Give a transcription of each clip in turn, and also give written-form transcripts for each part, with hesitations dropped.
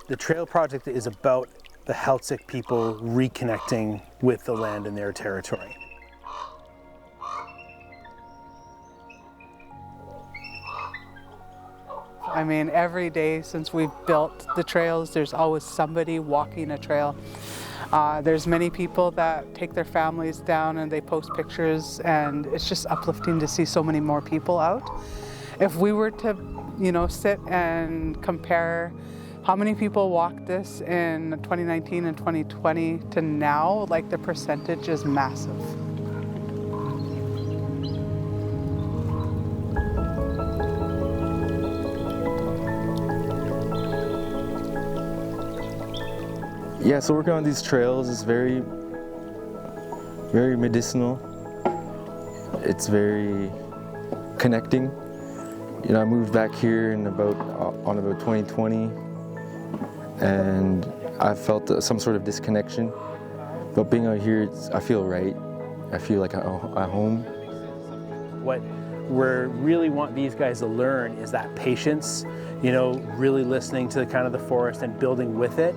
The trail project is about the Heiltsuk people reconnecting with the land in their territory. I mean, every day since we've built the trails, there's always somebody walking a trail. There's many people that take their families down and they post pictures, and it's just uplifting to see so many more people out. If we were to, sit and compare how many people walked this in 2019 and 2020 to now, like the percentage is massive. Yeah, so working on these trails is very, very medicinal. It's very connecting. I moved back here on about 2020, and I felt some sort of disconnection. But being out here, I feel right. I feel like I'm at home. What we really want these guys to learn is that patience, really listening to the forest and building with it,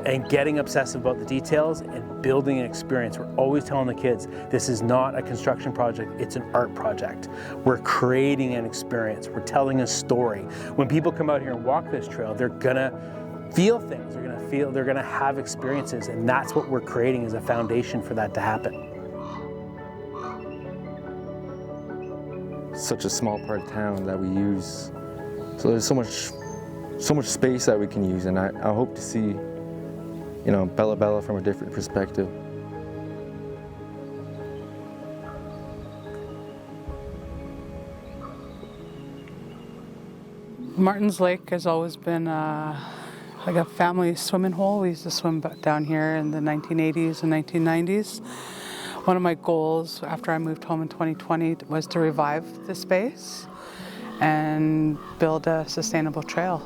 and getting obsessive about the details and building an experience. We're always telling the kids, this is not a construction project, it's an art project. We're creating an experience, we're telling a story. When people come out here and walk this trail, they're gonna feel things, they're gonna have experiences, and that's what we're creating as a foundation for that to happen. Such a small part of town that we use, so there's so much space that we can use, and I hope to see Bella Bella from a different perspective. Martin's Lake has always been like a family swimming hole. We used to swim down here in the 1980s and 1990s. One of my goals after I moved home in 2020 was to revive the space and build a sustainable trail.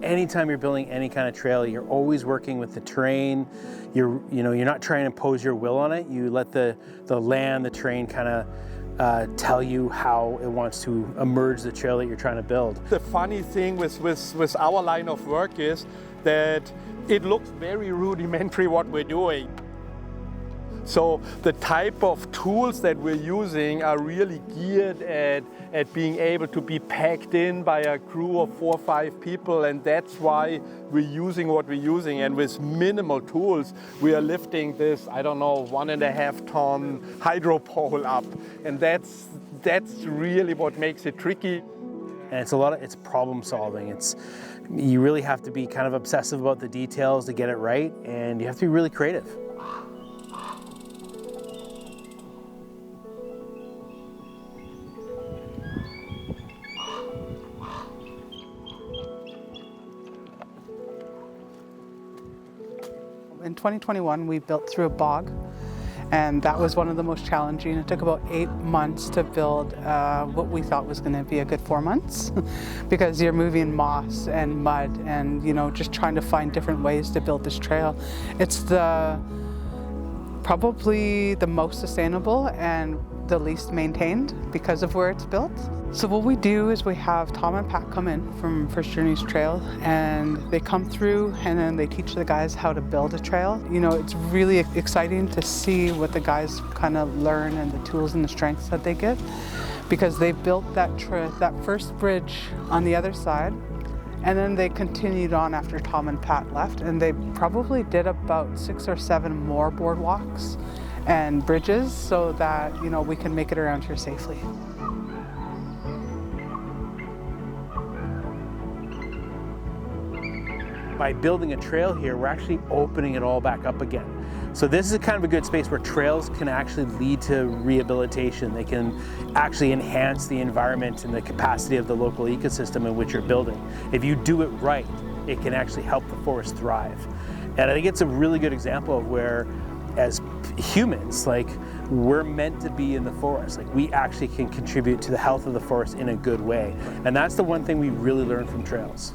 Anytime you're building any kind of trail, you're always working with the terrain. You're not trying to impose your will on it. You let the land, the terrain tell you how it wants to emerge the trail that you're trying to build. The funny thing with our line of work is that it looks very rudimentary what we're doing. So the type of tools that we're using are really geared at being able to be packed in by a crew of 4 or 5 people, and that's why we're using what we're using. And with minimal tools, we are lifting this, 1.5 ton hydro pole up. And that's really what makes it tricky. And it's problem solving. You really have to be kind of obsessive about the details to get it right, and you have to be really creative. In 2021, we built through a bog, and that was one of the most challenging. It took about 8 months to build what we thought was going to be a good 4 months because you're moving moss and mud and just trying to find different ways to build this trail. It's probably the most sustainable and the least maintained because of where it's built. So what we do is we have Tom and Pat come in from First Journeys Trail, and they come through and then they teach the guys how to build a trail. It's really exciting to see what the guys kind of learn and the tools and the strengths that they get, because they built that first bridge on the other side, and then they continued on after Tom and Pat left, and they probably did about 6 or 7 more boardwalks and bridges so that we can make it around here safely. By building a trail here, we're actually opening it all back up again. So this is kind of a good space where trails can actually lead to rehabilitation. They can actually enhance the environment and the capacity of the local ecosystem in which you're building. If you do it right, it can actually help the forest thrive. And I think it's a really good example of where, as humans, we're meant to be in the forest. We actually can contribute to the health of the forest in a good way. And that's the one thing we really learned from trails.